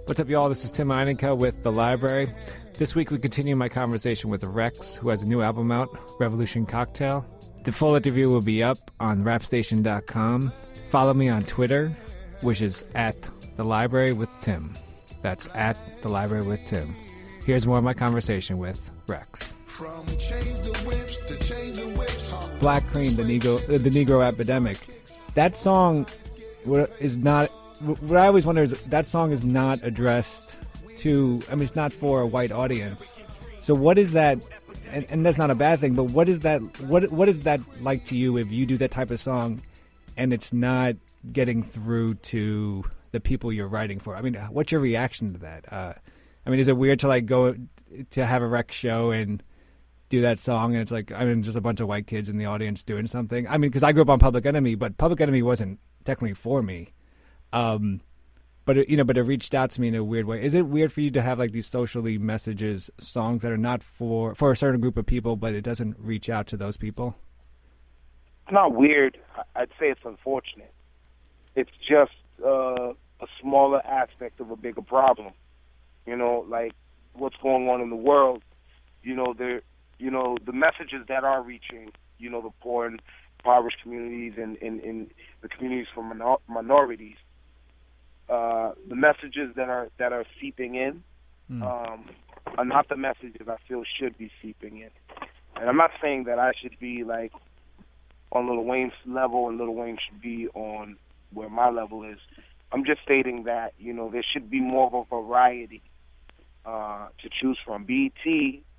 What's up, y'all? This is Tim Einenka with The Library. This week we continue my conversation with Reks, who has a new album out, Revolution Cocktail. The full interview will be up on rapstation.com. Follow me on Twitter, which is at The Library with Tim. That's at The Library with Tim. Here's more of my conversation with Reks. Black Cream, the Negro Epidemic. That song is not... What I always wonder is that song is not addressed to... I mean, it's not for a white audience. So what is that... And that's not a bad thing, but what is that... What is that like to you if you do that type of song and it's not getting through to the people you're writing for? I mean, what's your reaction to that? I mean, is it weird to like go to have a Reks show and do that song and it's like, I mean, just a bunch of white kids in the audience doing something? I mean, because I grew up on Public Enemy, but Public Enemy wasn't technically for me. But it reached out to me in a weird way. Is it weird for you to have like these socially messages, songs that are not for a certain group of people, but it doesn't reach out to those people? It's not weird. I'd say it's unfortunate. It's just a smaller aspect of a bigger problem. You know, like what's going on in the world. The messages that are reaching, the poor and impoverished communities and the communities for minorities. The messages that are seeping in are not the messages I feel should be seeping in. And I'm not saying that I should be like on Lil Wayne's level and Lil Wayne should be on where my level is. I'm just stating that, there should be more of a variety to choose from. BET,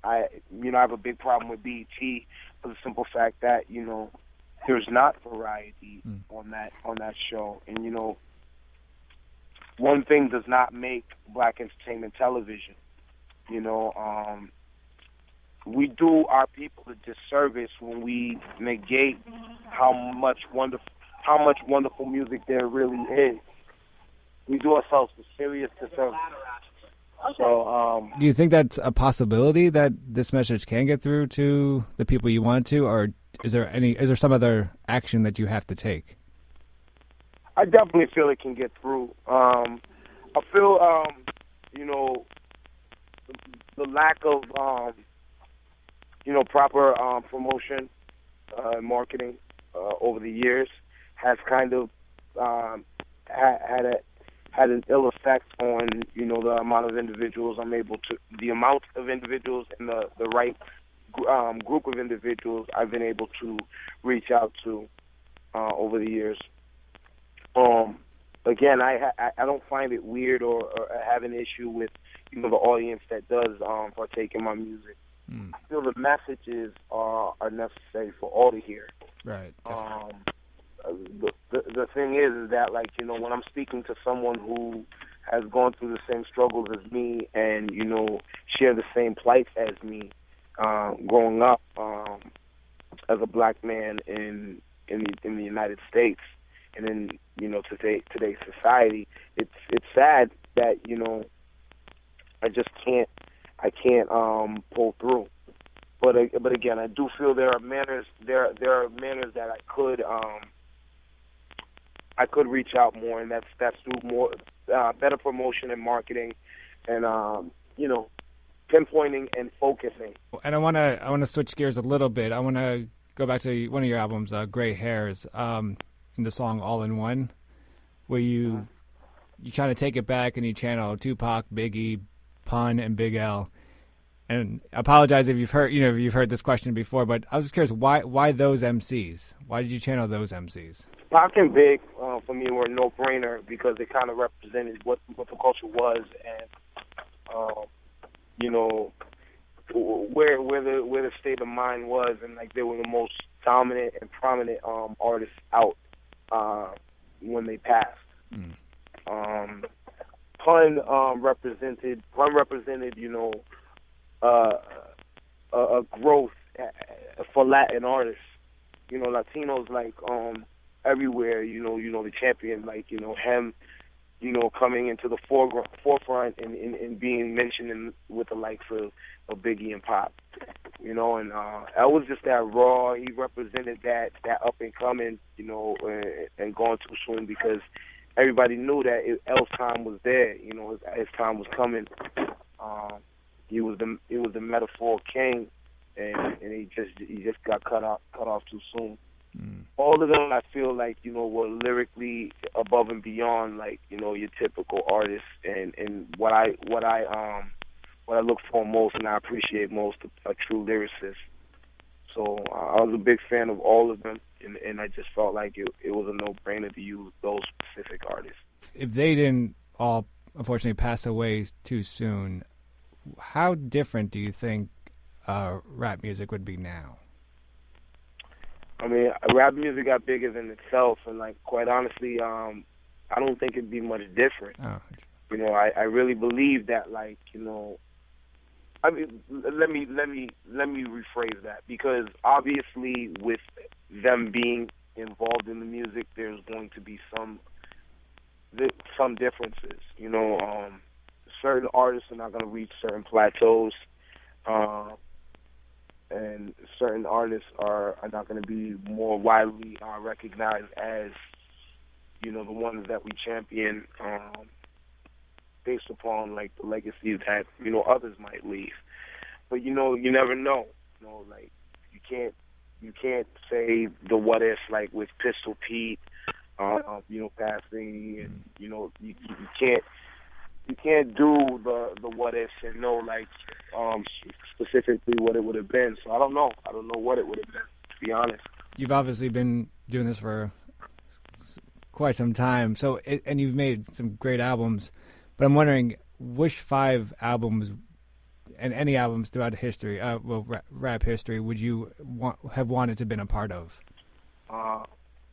I have a big problem with BET for the simple fact that, there's not variety on that show. And, one thing does not make black entertainment television. We do our people a disservice when we negate how much wonderful music there really is. We do ourselves a serious disservice. So, do you think that's a possibility that this message can get through to the people you want to, or is there some other action that you have to take? I definitely feel it can get through. I feel, the lack of, proper promotion and marketing over the years has kind of had an ill effect on, the amount of individuals and the right group of individuals I've been able to reach out to over the years. Again, I don't find it weird or have an issue with, the audience that does partake in my music. I feel the messages are necessary for all to hear. Right. The thing is that, like, when I'm speaking to someone who has gone through the same struggles as me and, share the same plights as me, growing up as a black man in the United States and in, today's society, it's sad that, I can't pull through. But again, I do feel there are manners that I could reach out more, and that's through more better promotion and marketing, and pinpointing and focusing. And I want to switch gears a little bit. I want to go back to one of your albums, Gray Hairs, in the song All in One, where you kind of take it back and you channel Tupac, Biggie, Pun, and Big L. And I apologize if you've heard this question before, but I was just curious, why those MCs? Why did you channel those MCs? Pac and Big, for me, were a no-brainer because they kind of represented what the culture was, and where the state of mind was, and like they were the most dominant and prominent artists out when they passed. Pun represented a growth for Latin artists. Latinos like everywhere. The champion, like him. Coming into the forefront and being mentioned with the likes of Biggie and Pop. And that was just that raw. He represented that up and coming. And gone too soon because everybody knew that L's time was there. You know, his time was coming. It was the metaphor king, and he just got cut off too soon. All of them, I feel like, you know, were lyrically above and beyond, like, you know, your typical artist, and what I look for most and I appreciate most, a true lyricist. So I was a big fan of all of them, and I just felt like it was a no-brainer to use those specific artists. If they didn't all, unfortunately, pass away too soon, how different do you think rap music would be now? I mean, rap music got bigger than itself, and, like, quite honestly, I don't think it'd be much different. Oh. You know, I really believe that, like, you know, I mean, let me rephrase that, because obviously with them being involved in the music, there's going to be some differences. You know, certain artists are not going to reach certain plateaus, and certain artists are not going to be more widely recognized as, you know, the ones that we champion, based upon, like, the legacy that, you know, others might leave. But, you know, you never know. You know, like, you can't say the what if, like with Pistol Pete, you know, passing, and, you know, you can't do the what ifs and know, like, specifically what it would have been. So I don't know what it would have been, to be honest. You've obviously been doing this for quite some time, and you've made some great albums. But I'm wondering, which 5 albums, and any albums throughout history, rap history, would you have wanted to have been a part of?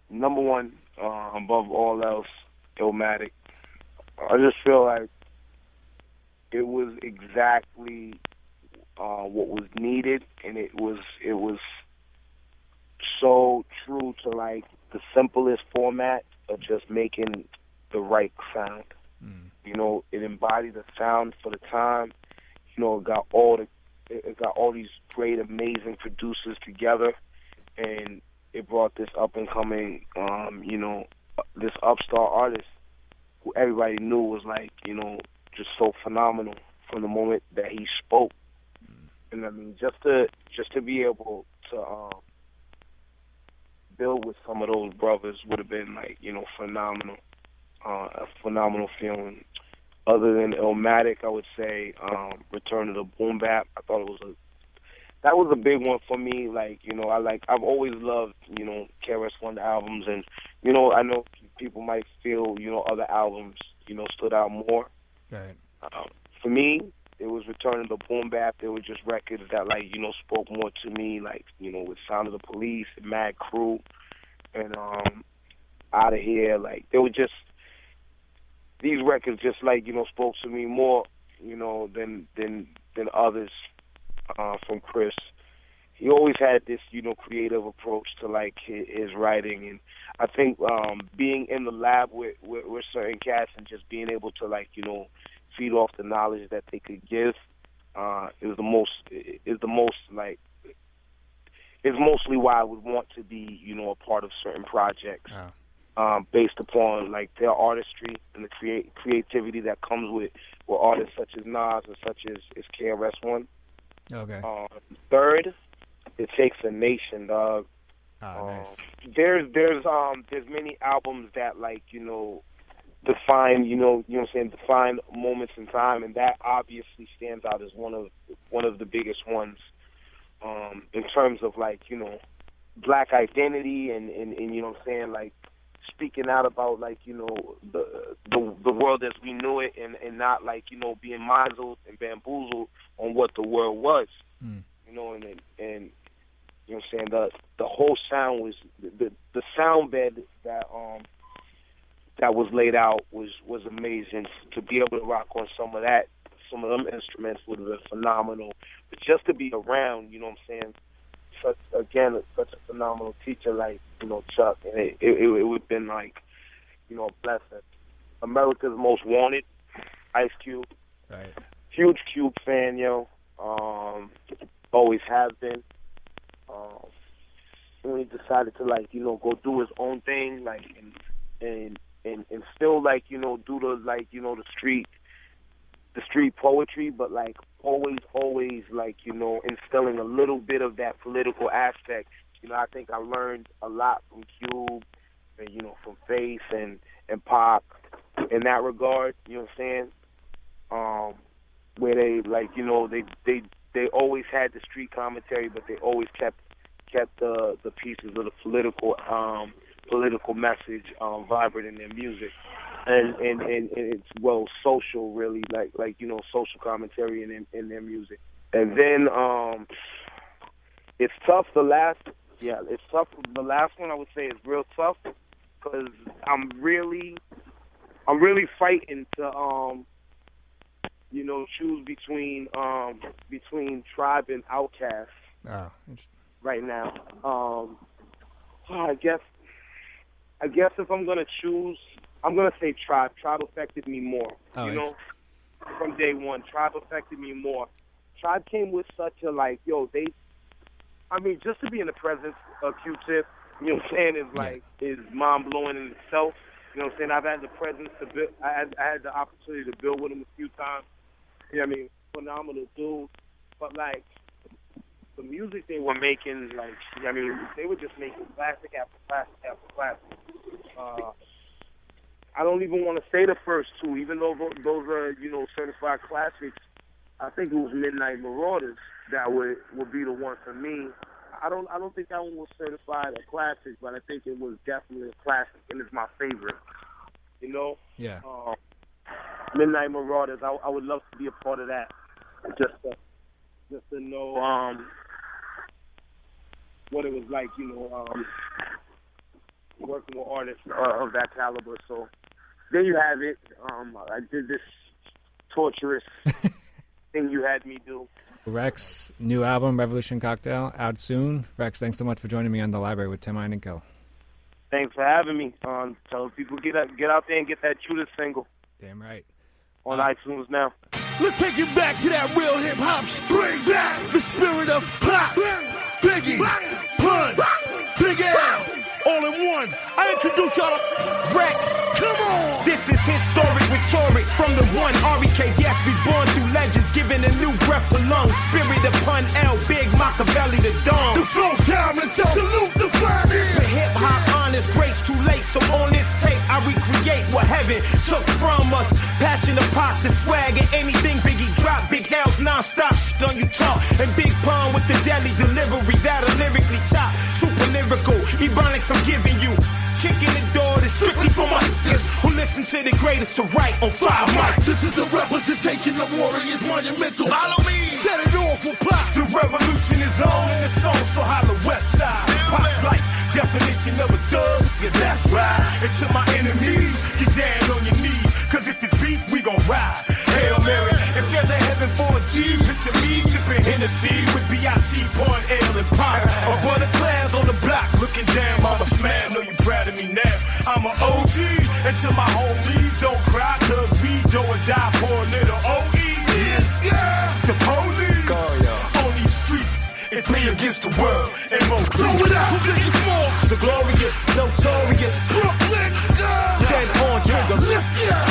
Number one, above all else, Illmatic. I just feel like it was exactly what was needed, and it was so true to, like, the simplest format of just making the right sound. You know, it embodied the sound for the time. You know, it got all these great, amazing producers together, and it brought this up and coming, you know, this upstart artist who everybody knew was, like, you know, just so phenomenal from the moment that he spoke. And I mean, just to be able to build with some of those brothers would have been, like, you know, phenomenal. A phenomenal feeling. Other than Illmatic, I would say Return of the Boom Bap. I thought that was a big one for me. Like, you know, I've always loved, you know, KRS-One albums, and, you know, I know people might feel, you know, other albums, you know, stood out more. Right. For me, it was Return of the Boom Bap. They were just records that, like, you know, spoke more to me, like, you know, with Sound of the Police and Mad Crew and Out of Here. Like, they were just, these records just, like, you know, spoke to me more, you know, than others from Chris. He always had this, you know, creative approach to, like, his writing, and I think being in the lab with certain cats and just being able to, like, you know, feed off the knowledge that they could give is mostly why I would want to be, you know, a part of certain projects. Oh. Based upon, like, their artistry and the creativity that comes with artists such as Nas and such as KRS-One. Okay. Third, It Takes a Nation, dog. Oh, nice. There's many albums that, like, you know, define moments in time, and that obviously stands out as one of the biggest ones in terms of, like, you know, black identity and you know what I'm saying, like, speaking out about, like, you know, the world as we knew it, and not, like, you know, being misled and bamboozled on what the world was. You know, and you know what I'm saying, the whole sound was the sound bed that was laid out was amazing. To be able to rock on some of them instruments would have been phenomenal. But just to be around, you know what I'm saying, such a phenomenal teacher like, you know, Chuck, and it would have been, like, you know, a blessing. America's Most Wanted, Ice Cube. Right. Huge Cube fan, yo. Always have been. When he decided to, like, you know, go do his own thing, like, and and still like, you know, do the, like, you know, the street poetry, but like always like, you know, instilling a little bit of that political aspect. You know, I think I learned a lot from Cube and, you know, from Face and Pop in that regard, you know what I'm saying? Where they, like, you know, they always had the street commentary, but they always kept the pieces of the political message vibrant in their music, and it's, well, social, really, like you know, social commentary in their music. And then it's tough. It's tough. The last one I would say is real tough because I'm really fighting to you know, choose between Tribe and Outkast right now. I guess if I'm gonna choose, I'm gonna say Tribe. Tribe affected me more. You know, from day one, Tribe affected me more. Tribe came with such a, like, yo, just to be in the presence of Q-Tip, you know what I'm saying, is like, is mind blowing in itself. You know what I'm saying? I've had the presence to build. I had the opportunity to build with him a few times. You know what I mean? Phenomenal dude. But, like, the music they were making, like, you know what I mean, they were just making classic after classic after classic. I don't even want to say the first two, even though those are, you know, certified classics. I think it was Midnight Marauders that would be the one for me. I don't think that one was certified a classic, but I think it was definitely a classic, and it's my favorite. You know? Yeah. Midnight Marauders. I would love to be a part of that. Just to know what it was like, you know, working with artists of that caliber. So there you have it. I did this torturous thing you had me do. Reks' new album, Revolution Cocktail, out soon. Reks, thanks so much for joining me on The Library with Tim Einenkel. Thanks for having me. Tell people get out there and get that Judas single. Damn right. On iTunes now. Let's take it back to that real hip-hop. Bring back the spirit of pop. Biggie, Pun, Big L, all in one. I introduce y'all to Reks. Come on. This is historic rhetoric from the one R.E.K. Yes, we born through legends, giving a new breath to lungs. Spirit of Pun L, Big Machiavelli, the dawn. The flow time and salute the finest. The hip-hop honest, grace too late. So on this tape, I recreate what heaven took from us. Passion of pop, the swag, and anything Biggie drop. Big L's non-stop, shit on you talk. And Big Pun with the deli delivery, that'll lyrically chop. Super lyrical, ebonics I'm giving you. Kicking the door, that's strictly for my niggas who listen to the greatest to write on 5 mics. This is the representation of warriors monumental. Follow me. Set it off for pop. The revolution is on in the song, so holla West Side. Pop's like definition of a thug, yeah, that's right. And to my enemies, get down on your knees, cause if it's beef, we gon' ride. Hail Mary, if there's a heaven for a G, picture me sipping Hennessy with B.I.G. Pun, Ale, and Pop. Above the clouds on the block, looking down, mama smile, know you proud of me now. I'm an OG, and to my homies, don't cry, cause we do or die for a little OE. Yeah, the police, on these streets. It's me against the world, and more. Throw it out for Biggie Small. The glorious, notorious Brooklyn, dead on trigger.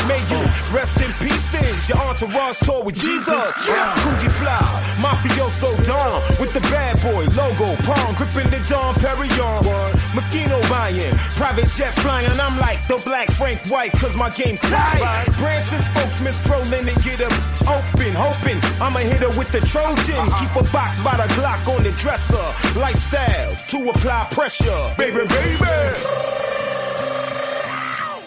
May you rest in pieces. Your entourage tour with Jesus. Fuji Fly, Mafioso Don with the bad boy logo. Palm gripping the Dom Perignon. Mosquito buying, private jet flying. I'm like the black Frank White, cause my game's tight. Branson spokesman strolling and get a open, hoping I'ma hit her with the Trojan. Keep a box by the Glock on the dresser. Lifestyles to apply pressure. Baby, baby.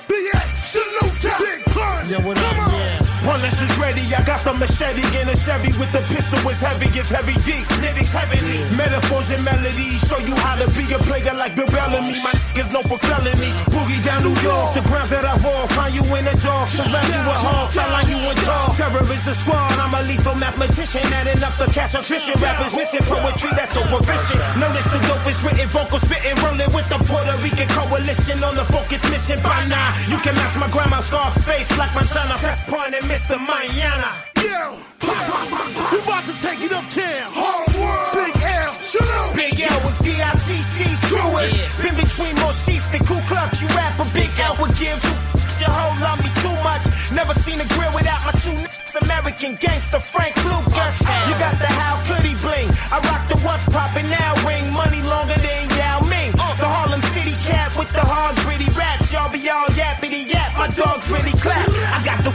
BX, salute to Big Pun. Yeah, what up? Come on. Punish is ready, I got the machete in a Chevy with the pistol is heavy, it's heavy deep, lyrics heavily. Metaphors and melodies show you how to be a player like Bill Bellamy. My niggas known for felony. Boogie down New York, the grounds that I've all. Find you in the dark, surround you with hawks, I line you in talk. Terror is the squad, I'm a lethal mathematician, adding up the cash efficient. Rappers missing poetry that's so proficient. Notice the dope is written, vocal spitting, rolling with the Puerto Rican coalition on the focus mission. By now, you can match my grandma's Scarface like my son, Test Point and Mr. Mañana. Yo, we about to take it uptown. Hard work. Big L, shut up. Big L was DITC's truest. Been between more sheets than Ku Klux. You rap a Big L would give to bitch, your hoe love me too much. Never seen a grill without my two nicks. American gangster Frank Lucas. You got the how could he bling? I rock the what's poppin' now ring. Money longer than Yao Ming. The Harlem City cat with the hard gritty raps. Y'all be all yappity yap. My dogs really clap. I got the